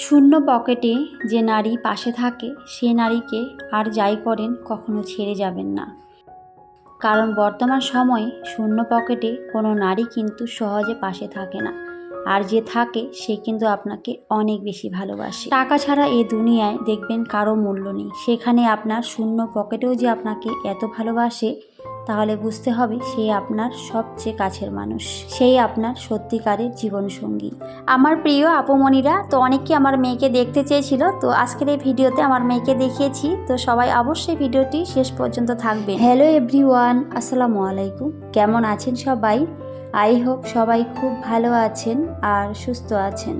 শূন্য পকেটে যে নারী পাশে থাকে সে নারীকে আর যাই করেন কখনো ছেড়ে যাবেন না। কারণ বর্তমান সময়ে শূন্য পকেটে কোনো নারী কিন্তু সহজে পাশে থাকে না, আর যে থাকে সে কিন্তু আপনাকে অনেক বেশি ভালোবাসে। টাকা ছাড়া এই দুনিয়ায় দেখবেন কারো মূল্য নেই। সেখানে আপনার শূন্য পকেটেও যে আপনাকে এত ভালোবাসে, তাহলে বুঝতে হবে সে আপনার সবচেয়ে কাছের মানুষ, সেই আপনার সত্যিকারের জীবনসঙ্গী। আমার প্রিয় আপুমণিরা, তো অনেকেই আমার মেয়েকে দেখতে চেয়েছিল, তো আজকের এই ভিডিওতে আমার মেয়েকে দেখিয়েছি। তো সবাই অবশ্যই ভিডিওটি শেষ পর্যন্ত থাকবে। হ্যালো এভরিওয়ান, আসসালামু আলাইকুম। কেমন আছেন সবাই? আই হোপ সবাই খুব ভালো আছেন আর সুস্থ আছেন।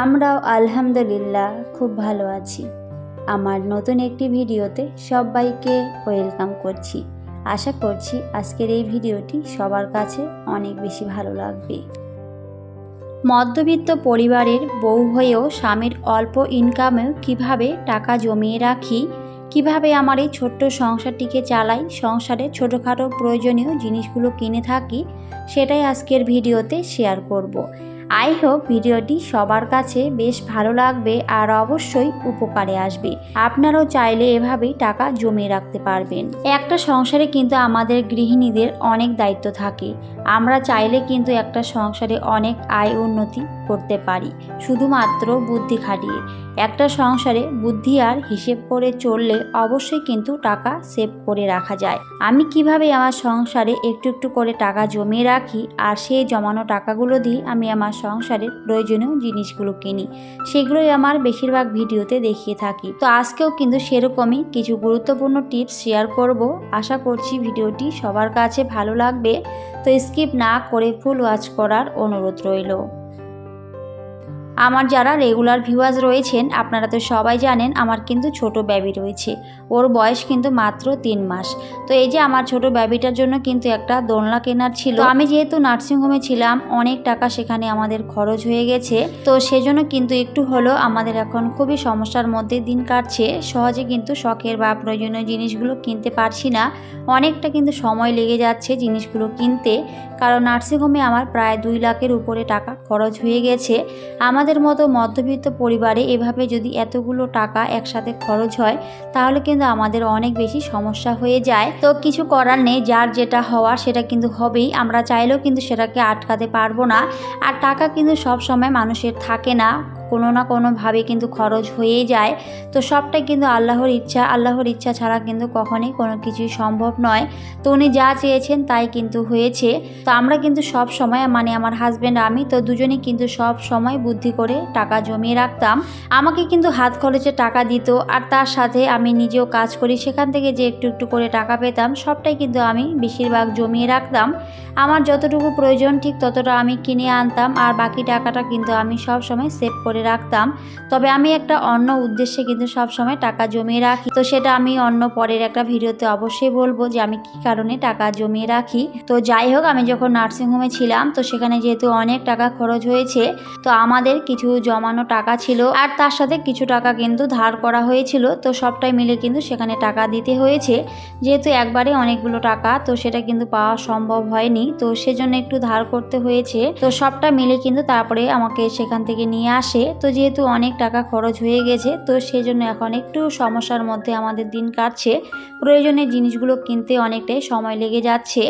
আমরাও আলহামদুলিল্লাহ খুব ভালো আছি। আমার নতুন একটি ভিডিওতে সবাইকে ওয়েলকাম করছি। আশা করছি আজকের এই ভিডিওটি সবার কাছে অনেক বেশি ভালো লাগবে। মধ্যবিত্ত পরিবারের বউ হয়েও স্বামীর অল্প ইনকামেও কিভাবে টাকা জমিয়ে রাখি, কিভাবে আমার এই ছোট্ট সংসারটিকে চালাই, সংসারে ছোটোখাটো প্রয়োজনীয় জিনিসগুলো কিনে থাকি, সেটাই আজকের ভিডিওতে শেয়ার করব। আই হোপ ভিডিওটি সবার কাছে বেশ ভালো লাগবে আর অবশ্যই উপকারে আসবে। আপনারাও চাইলে এভাবেই টাকা জমিয়ে রাখতে পারবেন। একটা সংসারে কিন্তু আমাদের গৃহিণীদের অনেক দায়িত্ব থাকে। আমরা চাইলে কিন্তু একটা সংসারে অনেক আয় উন্নতি করতে পারি শুধুমাত্র বুদ্ধি খাটিয়ে। একটা সংসারে বুদ্ধি আর হিসেব করে চললে অবশ্যই কিন্তু টাকা সেভ করে রাখা যায়। আমি কিভাবে আমার সংসারে একটু একটু করে টাকা জমিয়ে রাখি, আর সেই জমানো টাকাগুলো দিয়ে আমি আমার সংসারের প্রয়োজনীয় জিনিসগুলো কিনি, সেগুলোই আমার বেশিরভাগ ভিডিওতে দেখিয়ে থাকি। তো আজকেও কিন্তু সেরকমই কিছু গুরুত্বপূর্ণ টিপস শেয়ার করব। আশা করছি ভিডিওটি সবার কাছে ভালো লাগবে। তো স্কিপ না করে ফুল ওয়াচ করার অনুরোধ রইল। আমার যারা রেগুলার ভিউয়ার্স রয়েছেন, আপনারা তো সবাই জানেন আমার কিন্তু ছোট বেবি রয়েছে। ওর বয়স কিন্তু মাত্র 3 মাস। তো এই যে আমার ছোট বেবিটার জন্য কিন্তু একটা দোলনা কেনার ছিল। আমি যেহেতু নার্সিংহোমে ছিলাম, অনেক টাকা সেখানে আমাদের খরচ হয়ে গেছে। তো সেজন্য কিন্তু একটু হলেও আমাদের এখন খুবই সমস্যার মধ্যে দিন কাটছে। সহজে কিন্তু শখের বা প্রয়োজনীয় জিনিসগুলো কিনতে পারছি না। অনেকটা কিন্তু সময় লেগে যাচ্ছে জিনিসগুলো কিনতে, কারণ নার্সিংহোমে আমার প্রায় 2 লাখের উপরে টাকা খরচ হয়ে গেছে। আমাদের মতো মধ্যবিত্ত পরিবারে এভাবে যদি এতগুলো টাকা একসাথে খরচ হয়, তাহলে কিন্তু আমাদের অনেক বেশি সমস্যা হয়ে যায়। তো কিছু করার নেই, যার যেটা হওয়ার সেটা কিন্তু হবেই। আমরা চাইলেও কিন্তু সেটাকে আটকাতে পারবো না। আর টাকা কিন্তু সব সময় মানুষের থাকে না, কোনো না কোনোভাবে কিন্তু খরচ হয়েই যায়। তো সবটাই কিন্তু আল্লাহর ইচ্ছা ছাড়া কিন্তু কখনোই কোনো কিছুই সম্ভব নয়। তো উনি যা চেয়েছেন তাই কিন্তু হয়েছে। তো আমরা কিন্তু সব সময়, মানে আমার হাজব্যান্ড আমি, তো দুজনেই কিন্তু সব সময় বুদ্ধি করে টাকা জমিয়ে রাখতাম। আমাকে কিন্তু হাত খরচে টাকা দিত, আর তার সাথে আমি নিজেও কাজ করি, সেখান থেকে যে একটু একটু করে টাকা পেতাম সবটাই কিন্তু আমি বেশিরভাগ জমিয়ে রাখতাম। আমার যতটুকু প্রয়োজন ঠিক ততটা আমি কিনে আনতাম, আর বাকি টাকাটা কিন্তু আমি সব সময় সেভ করে রাখতাম। তবে আমি একটা অন্য উদ্দেশ্যে কিন্তু সব সময় টাকা জমিয়ে রাখি। তো সেটা আমি অন্য পরের একটা ভিডিওতে অবশ্যই বলবো যে আমি কি কারণে টাকা জমিয়ে রাখি। তো যাই হোক, আমি যখন নার্সিংহোমে ছিলাম, তো সেখানে যেহেতু অনেক টাকা খরচ হয়েছে, তো আমাদের কিছু জমানো টাকা ছিল, আর তার সাথে কিছু টাকা কিন্তু ধার করা হয়েছিল। তো সবটাই মিলে কিন্তু সেখানে টাকা দিতে হয়েছে। যেহেতু একবারে অনেকগুলো টাকা, তো সেটা কিন্তু পাওয়া সম্ভব হয়নি, তো সেজন্য একটু ধার করতে হয়েছে। তো সবটা মিলে কিন্তু তারপরে আমাকে সেখান থেকে নিয়ে আসে। তো যেহেতু অনেক টাকা খরচ হয়ে গেছে, তো সেজন্য এখন একটু সমস্যার মধ্যে আমাদের দিন কাটছে। প্রয়োজনীয় জিনিসগুলো কিনতে অনেকটাই সময় লেগে যাচ্ছে।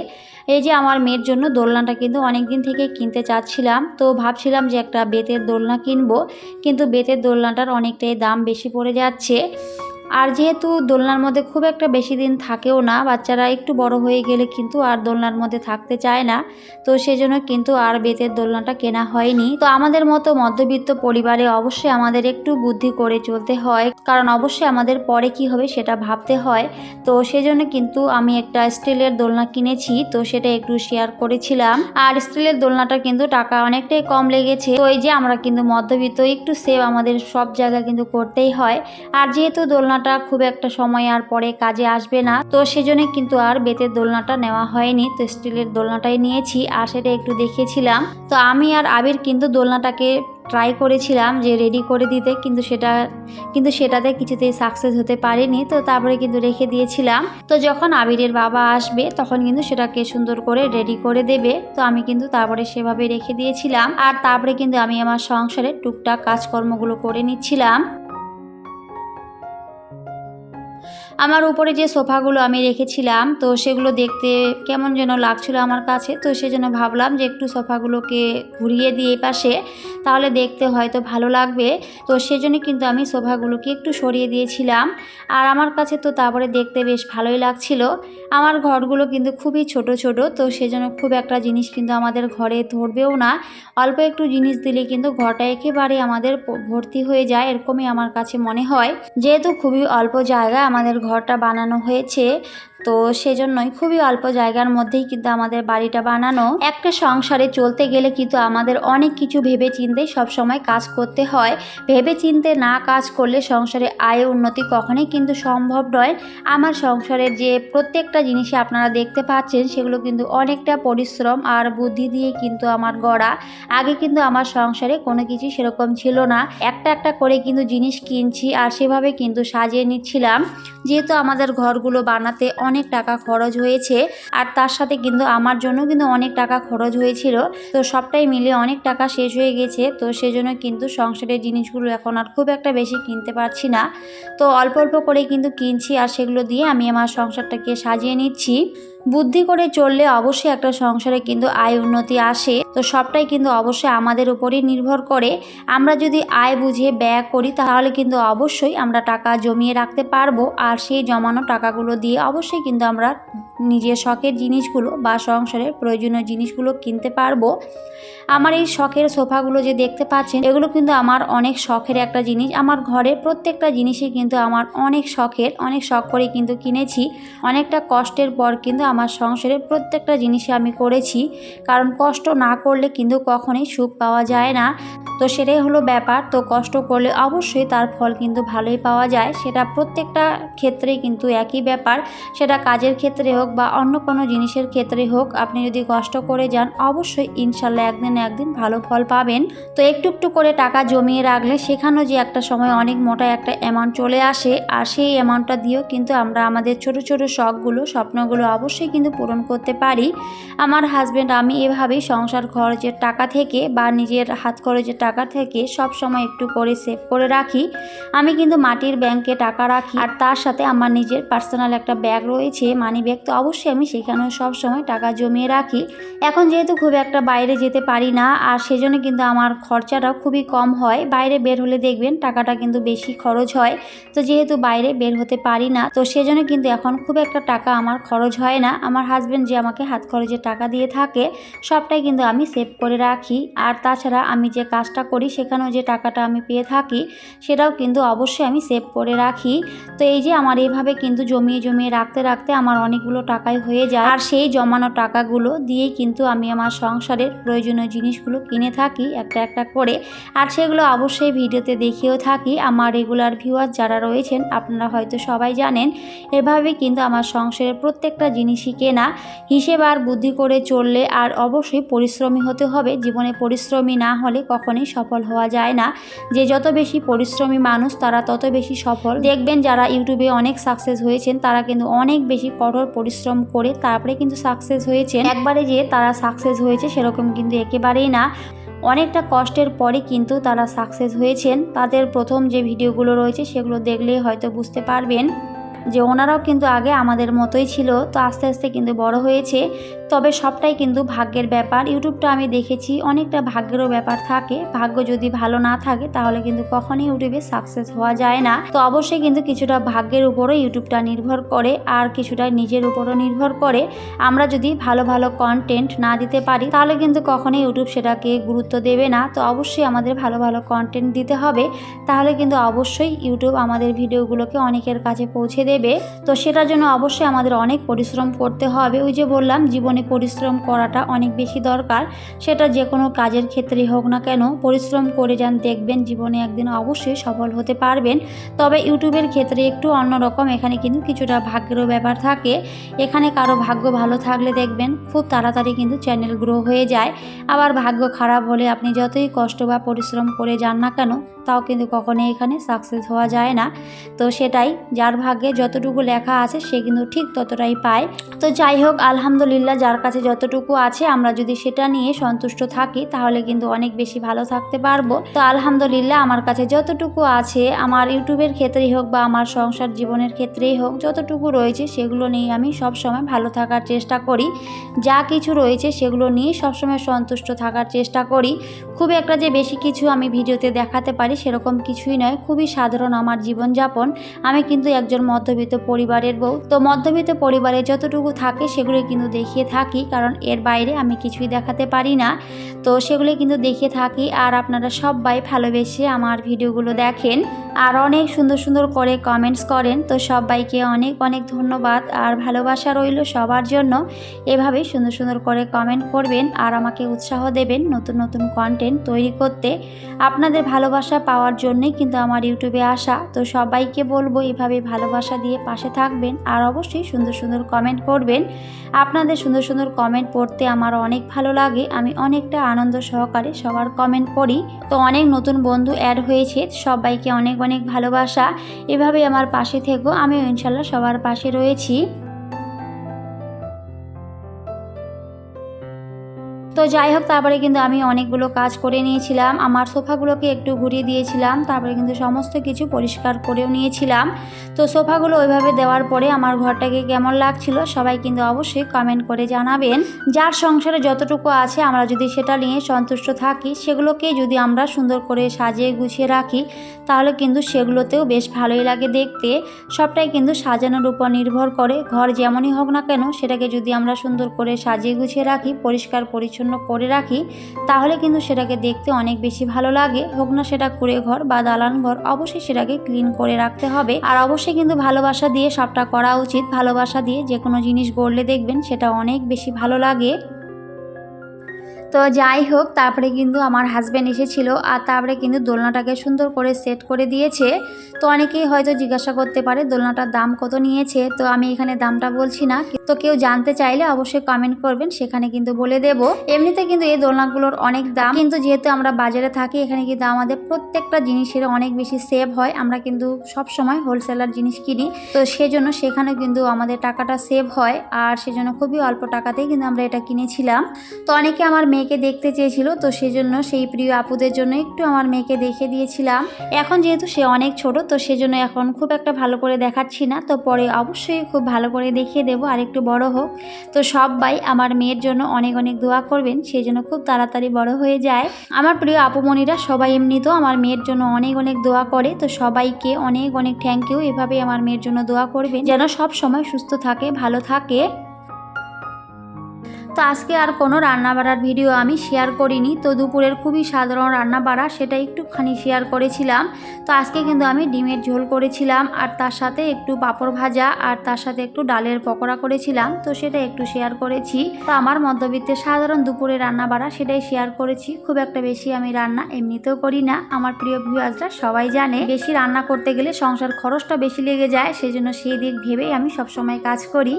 এই যে আমার মেয়ের জন্য দোলনাটা কিন্তু অনেক দিন থেকে কিনতে চাচ্ছিলাম। তো ভাবছিলাম যে একটা বেতের দোলনা কিনবো, কিন্তু বেতের দোলনাটার অনেকটাই দাম বেশি পড়ে যাচ্ছে। আর যেহেতু দোলনার মধ্যে খুব একটা বেশি দিন থাকেও না, বাচ্চারা একটু বড় হয়ে গেলে কিন্তু আর দোলনার মধ্যে থাকতে চায় না, তো সেজন্য কিন্তু আর বেতের দোলনাটা কেনা হয়নি। তো আমাদের মতো মধ্যবিত্ত পরিবারে অবশ্যই আমাদের একটু বুদ্ধি করে চলতে হয়, কারণ অবশ্যই আমাদের পরে কি হবে সেটা ভাবতে হয়। তো সেজন্য কিন্তু আমি একটা স্টিলের দোলনা কিনেছি, তো সেটা একটু শেয়ার করেছিলাম। আর স্টিলের দোলনাটা কিন্তু টাকা অনেকটাই কম লেগেছে। তো এই যে আমরা কিন্তু মধ্যবিত্ত, একটু সেভ আমাদের সব জায়গায় কিন্তু করতেই হয়। আর যেহেতু দোলনাটা খুব একটা সময় আর পরে কাজে আসবে না, তো সেজন্য কিন্তু আর বেতের দোলনাটা নেওয়া হয়নি, তো স্টিলের দোলনাটাই নিয়েছি। আর সেটা একটু দেখিয়েছিলাম। তো আমি আর আবির কিন্তু দোলনাটাকে ট্রাই করেছিলাম যে রেডি করে দিতে, কিন্তু সেটাতে কিছুতেই সাকসেস হতে পারিনি। তো তারপরে কিন্তু রেখে দিয়েছিলাম। তো যখন আবিরের বাবা আসবে তখন কিন্তু সেটাকে সুন্দর করে রেডি করে দেবে। তো আমি কিন্তু তারপরে সেভাবে রেখে দিয়েছিলাম। আর তারপরে কিন্তু আমি আমার সংসারে টুকটাক কাজকর্মগুলো করে নিচ্ছিলাম। আমার উপরে যে সোফাগুলো আমি রেখেছিলাম তো সেগুলো দেখতে কেমন যেন লাগছিল আমার কাছে। তো সেজন্য ভাবলাম যে একটু সোফাগুলোকে ঘুরিয়ে দিয়ে এই পাশে, তাহলে দেখতে হয়তো ভালো লাগবে। তো সেজন্য কিন্তু আমি সোফাগুলোকে একটু সরিয়ে দিয়েছিলাম। আর আমার কাছে তো তারপরে দেখতে বেশ ভালোই লাগছিল। আমার ঘরগুলো কিন্তু খুবই ছোট ছোট, তো সেজন্য খুব একটা জিনিস কিন্তু আমাদের ঘরে ধরবেও না। অল্প একটু জিনিস দিলে কিন্তু ঘরটা একেবারে আমাদের ভর্তি হয়ে যায়, এরকমই আমার কাছে মনে হয়। যেহেতু খুবই অল্প জায়গা আমাদের ঘরটা বানানো হয়েছে, তো সেজন্যই খুবই অল্প জায়গার মধ্যেই কিন্তু আমাদের বাড়িটা বানানো। একটা সংসারে চলতে গেলে কিন্তু আমাদের অনেক কিছু ভেবে চিন্তে সবসময় কাজ করতে হয়। ভেবে চিন্তে না কাজ করলে সংসারে আয় উন্নতি কখনোই কিন্তু সম্ভব নয়। আমার সংসারের যে প্রত্যেকটা জিনিসে আপনারা দেখতে পাচ্ছেন সেগুলো কিন্তু অনেকটা পরিশ্রম আর বুদ্ধি দিয়ে কিন্তু আমার গড়া। আগে কিন্তু আমার সংসারে কোনো কিছু সেরকম ছিল না, একটা একটা করে কিন্তু জিনিস কিনছি আর সেভাবে কিন্তু সাজিয়ে নিচ্ছিলাম। যেহেতু আমাদের ঘরগুলো বানাতে অনেক টাকা খরচ হয়েছে, আর তার সাথে কিন্তু আমার জন্য কিন্তু অনেক টাকা খরচ হয়েছিল। তো সবটাই মিলে অনেক টাকা শেষ হয়ে গেছে। তো সেজন্য কিন্তু সংসারের জিনিসগুলো এখন আর খুব একটা বেশি কিনতে পারছি না। তো অল্প অল্প করে কিন্তু কিনছি আর সেগুলো দিয়ে আমি আমার সংসারটাকে সাজিয়ে নিচ্ছি। বুদ্ধি করে চললে অবশ্যই একটা সংসারে কিন্তু আয় উন্নতি আসে। তো সবটাই কিন্তু অবশ্যই আমাদের উপরই নির্ভর করে। আমরা যদি আয় বুঝে ব্যয় করি তাহলে কিন্তু অবশ্যই আমরা টাকা জমিয়ে রাখতে পারবো। আর সেই জমানো টাকাগুলো দিয়ে অবশ্যই কিন্তু আমরা নিজের শখের জিনিসগুলো বা সংসারের প্রয়োজনীয় জিনিসগুলো কিনতে পারবো। আমার এই শখের সোফাগুলো যে দেখতে পাচ্ছেন, এগুলো কিন্তু আমার অনেক শখের একটা জিনিস। আমার ঘরের প্রত্যেকটা জিনিসই কিন্তু আমার অনেক শখের, অনেক শখ করে কিন্তু কিনেছি। অনেকটা কষ্টের পর কিন্তু আমার সংসারের প্রত্যেকটা জিনিসই আমি করেছি, কারণ কষ্ট না করলে কিন্তু কখনোই সুখ পাওয়া যায় না। তো সেটাই হলো ব্যাপার। তো কষ্ট করলে অবশ্যই তার ফল কিন্তু ভালোই পাওয়া যায়। সেটা প্রত্যেকটা ক্ষেত্রেই কিন্তু একই ব্যাপার, সেটা কাজের ক্ষেত্রে হোক বা অন্য কোনো জিনিসের ক্ষেত্রে হোক, আপনি যদি কষ্ট করে যান অবশ্যই ইনশাল্লাহ একদিন না একদিন ভালো ফল পাবেন। তো একটু একটু করে টাকা জমিয়ে রাখলে সেখানেও যে একটা সময় অনেক মোটা একটা অ্যামাউন্ট চলে আসে, আর সেই অ্যামাউন্টটা দিয়েও কিন্তু আমরা আমাদের ছোট ছোট শখগুলো, স্বপ্নগুলো অবশ্যই কিন্তু পূরণ করতে পারি। আমার হাজব্যান্ড আমি এভাবেই সংসার খরচের টাকা থেকে বা নিজের হাত খরচের টাকা থেকে সব সময় একটু করে সেভ করে রাখি। আমি কিন্তু মাটির ব্যাংকে টাকা রাখি, আর তার সাথে আমার নিজের পার্সোনাল একটা ব্যাগ রয়েছে, মানি ব্যাগ। তো অবশ্যই আমি সেখানেও সব সময় টাকা জমিয়ে রাখি। এখন যেহেতু খুব একটা বাইরে যেতে পারি না, আর সেজন্য কিন্তু আমার খরচাটাও খুবই কম হয়। বাইরে বের হলে দেখবেন টাকাটা কিন্তু বেশি খরচ হয়। তো যেহেতু বাইরে বের হতে পারি না, তো সেজন্য কিন্তু এখন খুব একটা টাকা আমার খরচ হয় না। আমার হাজব্যান্ড যে আমাকে হাত খরচের টাকা দিয়ে থাকে সবটাই কিন্তু আমি সেভ করে রাখি। আর তাছাড়া আমি যে কাজটা করি সেখানেও যে টাকাটা আমি পেয়ে থাকি সেটাও কিন্তু অবশ্যই আমি সেভ করে রাখি। তো এই যে আমার এইভাবে কিন্তু জমিয়ে জমিয়ে রাখতে রাখতে আমার অনেকগুলো টাকাই হয়ে যায়, আর সেই জমানো টাকাগুলো দিয়েই কিন্তু আমি আমার সংসারের প্রয়োজনীয় জিনিসগুলো কিনে থাকি একটা একটা করে। আর সেগুলো অবশ্যই ভিডিওতে দেখিয়েও থাকি। আমার রেগুলার ভিউয়ার যারা রয়েছেন আপনারা হয়তো সবাই জানেন, এভাবে কিন্তু আমার সংসারের প্রত্যেকটা জিনিসই কেনা। হিসেব আর বুদ্ধি করে চললে, আর অবশ্যই পরিশ্রমী হতে হবে। জীবনে পরিশ্রমী না হলে কখনোই সফল হওয়া যায় না। যে যত বেশি পরিশ্রমী মানুষ তারা তত বেশি সফল। দেখবেন যারা ইউটিউবে অনেক সাকসেস হয়েছেন তারা কিন্তু অনেক বেশি কঠোর পরিশ্রম করে তারপরে কিন্তু সাকসেস হয়েছেন। একবারে যে তারা সাকসেস হয়েছে সেরকম কিন্তু একেবারেই না, অনেকটা কষ্টের পরে কিন্তু তারা সাকসেস হয়েছেন। তাদের প্রথম যে ভিডিওগুলো রয়েছে সেগুলো দেখলেই হয়তো বুঝতে পারবেন যে ওনারাও কিন্তু আগে আমাদের মতোই ছিল, তো আস্তে আস্তে কিন্তু বড় হয়েছে। তবে সবটাই কিন্তু ভাগ্যের ব্যাপার। ইউটিউবটা আমি দেখেছি অনেকটা ভাগ্যেরও ব্যাপার থাকে। ভাগ্য যদি ভালো না থাকে তাহলে কিন্তু কখনোই ইউটিউবে সাকসেস হওয়া যায় না। তো অবশ্যই কিন্তু কিছুটা ভাগ্যের উপরও ইউটিউবটা নির্ভর করে, আর কিছুটা নিজের উপরও নির্ভর করে। আমরা যদি ভালো ভালো কন্টেন্ট না দিতে পারি তাহলে কিন্তু কখনোই ইউটিউব সেটাকে গুরুত্ব দেবে না। তো অবশ্যই আমাদের ভালো ভালো কন্টেন্ট দিতে হবে, তাহলে কিন্তু অবশ্যই ইউটিউব আমাদের ভিডিওগুলোকে অনেকের কাছে পৌঁছে দেবে। দেবে। তো সেটার জন্য অবশ্যই আমাদের অনেক পরিশ্রম করতে হবে। ওই যে বললাম, জীবনে পরিশ্রম করাটা অনেক বেশি দরকার। সেটা যে কোনো কাজের ক্ষেত্রেই হোক না কেন, পরিশ্রম করে যান, দেখবেন জীবনে একদিন অবশ্যই সফল হতে পারবেন। তবে ইউটিউবের ক্ষেত্রে একটু অন্যরকম, এখানে কিন্তু কিছুটা ভাগ্যেরও ব্যাপার থাকে। এখানে কারো ভাগ্য ভালো থাকলে দেখবেন খুব তাড়াতাড়ি কিন্তু চ্যানেল গ্রো হয়ে যায়। আবার ভাগ্য খারাপ হলে আপনি যতই কষ্ট বা পরিশ্রম করে যান না কেন, তাও কিন্তু কখনোই এখানে সাকসেস হওয়া যায় না। তো সেটাই, যার ভাগ্যে যতটুকু লেখা আছে সে কিন্তু ঠিক ততটাই পায়। তো যাই হোক, আলহামদুলিল্লাহ, যার কাছে যতটুকু আছে আমরা যদি সেটা নিয়ে সন্তুষ্ট থাকি তাহলে কিন্তু অনেক বেশি ভালো থাকতে পারবো। তো আলহামদুলিল্লাহ, আমার কাছে যতটুকু আছে, আমার ইউটিউবের ক্ষেত্রেই হোক বা আমার সংসার জীবনের ক্ষেত্রেই হোক, যতটুকু রয়েছে সেগুলো নিয়ে আমি সবসময় ভালো থাকার চেষ্টা করি। যা কিছু রয়েছে সেগুলো নিয়ে সবসময় সন্তুষ্ট থাকার চেষ্টা করি। খুব একটা যে বেশি কিছু আমি ভিডিওতে দেখাতে পারি সেরকম কিছুই নয়, খুবই সাধারণ আমার জীবনযাপন। আমি কিন্তু একজন মধ্যবিত্ত পরিবারের বউ। তো মধ্যবিত্ত পরিবারে যতটুকু থাকে সেগুলো কিন্তু দেখিয়ে থাকি, কারণ এর বাইরে আমি কিছুই দেখাতে পারি না। তো সেগুলো কিন্তু দেখিয়ে থাকি। আর আপনারা সবাই ভালোবেসে আমার ভিডিওগুলো দেখেন আর অনেক সুন্দর সুন্দর করে কমেন্টস করেন। তো সবাইকে অনেক অনেক ধন্যবাদ আর ভালোবাসা রইল সবার জন্য। এভাবেই সুন্দর সুন্দর করে কমেন্ট করবেন আর আমাকে উৎসাহ দেবেন নতুন নতুন কন্টেন্ট তৈরি করতে। আপনাদের ভালোবাসা পাওয়ার জন্যই কিন্তু আমার ইউটিউবে আসা। তো সবাইকে বলবো এভাবে ভালোবাসা দিয়ে পাশে থাকবেন আর অবশ্যই সুন্দর সুন্দর কমেন্ট করবেন। আপনাদের সুন্দর সুন্দর কমেন্ট পড়তে আমার অনেক ভালো লাগে। আমি অনেকটা আনন্দ সহকারে সবার কমেন্ট পড়ি। তো অনেক নতুন বন্ধু অ্যাড হয়েছে, সবাইকে অনেক অনেক ভালোবাসা। এভাবেই আমার পাশে থেকো, আমিও ইনশাল্লাহ সবার পাশে রয়েছি। তো যাই হোক, তারপরে কিন্তু আমি অনেকগুলো কাজ করে নিয়েছিলাম। আমার সোফাগুলোকে একটু ঘুরিয়ে দিয়েছিলাম, তারপরে কিন্তু সমস্ত কিছু পরিষ্কার করেও নিয়েছিলাম। তো সোফাগুলো ওইভাবে দেওয়ার পরে আমার ঘরটাকে কেমন লাগছিল সবাই কিন্তু অবশ্যই কমেন্ট করে জানাবেন। যার সংসারে যতটুকু আছে আমরা যদি সেটা নিয়ে সন্তুষ্ট থাকি, সেগুলোকে যদি আমরা সুন্দর করে সাজিয়ে গুছিয়ে রাখি, তাহলে কিন্তু সেগুলোতেও বেশ ভালোই লাগে দেখতে। সবটাই কিন্তু সাজানোর উপর নির্ভর করে। ঘর যেমনই হোক না কেন, সেটাকে যদি আমরা সুন্দর করে সাজিয়ে গুছিয়ে রাখি, পরিষ্কার পরিচ্ছন্ন করে রাখি, তাহলে কিন্তু সেটাকে দেখতে অনেক বেশি ভালো লাগে। হোক না সেটা কুঁড়ে ঘর বা দালান ঘর, অবশ্যই সেটাকে ক্লিন করে রাখতে হবে। আর অবশ্যই কিন্তু ভালোবাসা দিয়ে সবটা করা উচিত। ভালোবাসা দিয়ে যে কোনো জিনিস গড়লে দেখবেন সেটা অনেক বেশি ভালো লাগে। তো যাই হোক, তারপরে কিন্তু আমার হাজব্যান্ড এসেছিল আর তারপরে কিন্তু দোলনাটাকে সুন্দর করে সেট করে দিয়েছে। তো অনেকেই হয়তো জিজ্ঞাসা করতে পারে দোলনাটার দাম কত নিয়েছে। তো আমি এখানে দামটা বলছি না, তো কেউ জানতে চাইলে অবশ্যই কমেন্ট করবেন, সেখানে কিন্তু বলে দেব। এমনিতে কিন্তু এই দোলনাগুলোর অনেক দাম, কিন্তু যেহেতু আমরা বাজারে থাকি এখানে কিন্তু আমাদের প্রত্যেকটা জিনিসের অনেক বেশি সেভ হয়। আমরা কিন্তু সব সময় হোলসেলার জিনিস কিনি, তো সেজন্য সেখানে কিন্তু আমাদের টাকাটা সেভ হয়। আর সেজন্য খুবই অল্প টাকাতেই কিন্তু আমরা এটা কিনেছিলাম। তো অনেকে আমার মেয়েকে দেখতে চেয়েছিল, তো সেজন্য সেই প্রিয় আপুদের জন্য একটু আমার মেয়েকে দেখে দিয়েছিলাম। এখন যেহেতু সে অনেক ছোট, তো সেজন্য এখন খুব একটা ভালো করে দেখাচ্ছি না। তো পরে অবশ্যই খুব ভালো করে দেখিয়ে দেবো আর একটু বড় হোক। তো সবাই আমার মেয়ের জন্য অনেক অনেক দোয়া করবেন, সেই জন্য খুব তাড়াতাড়ি বড় হয়ে যায়। আমার প্রিয় আপুমণিরা সবাই এমনিতেও আমার মেয়ের জন্য অনেক অনেক দোয়া করে। তো সবাইকে অনেক অনেক থ্যাংক ইউ। এভাবেই আমার মেয়ের জন্য দোয়া করবেন যেন সব সময় সুস্থ থাকে, ভালো থাকে। তো আজকে আর কোনো রান্নাবাড়ার ভিডিও আমি শেয়ার করিনি। তো দুপুরের খুবই সাধারণ রান্নাবাড়া, সেটা একটুখানি শেয়ার করেছিলাম। তো আজকে কিন্তু আমি ডিমের ঝোল করেছিলাম আর তার সাথে একটু পাঁপড় ভাজা আর তার সাথে একটু ডালের পকোড়া করেছিলাম। তো সেটা একটু শেয়ার করেছি। তো আমার মধ্যবিত্তের সাধারণ দুপুরের রান্নাবাড়া সেটাই শেয়ার করেছি। খুব একটা বেশি আমি রান্না এমনিতেও করি না। আমার প্রিয় ভিউয়ার্সরা সবাই জানে বেশি রান্না করতে গেলে সংসার খরচটা বেশি লেগে যায়, সেজন্য সেই দিক ভেবেই আমি সবসময় কাজ করি।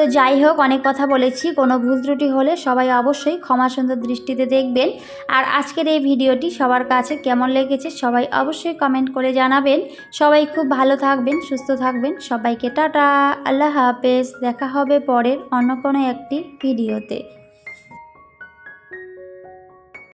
তো যাই হোক, অনেক কথা বলেছি, কোনো ভুল ত্রুটি হলে সবাই অবশ্যই ক্ষমা সুন্দর দৃষ্টিতে দেখবেন। আর আজকের এই ভিডিওটি সবার কাছে কেমন লেগেছে সবাই অবশ্যই কমেন্ট করে জানাবেন। সবাই খুব ভালো থাকবেন, সুস্থ থাকবেন। সবাইকে টাটা, আল্লাহ হাফেজ। দেখা হবে পরের অন্য কোনো একটি ভিডিওতে।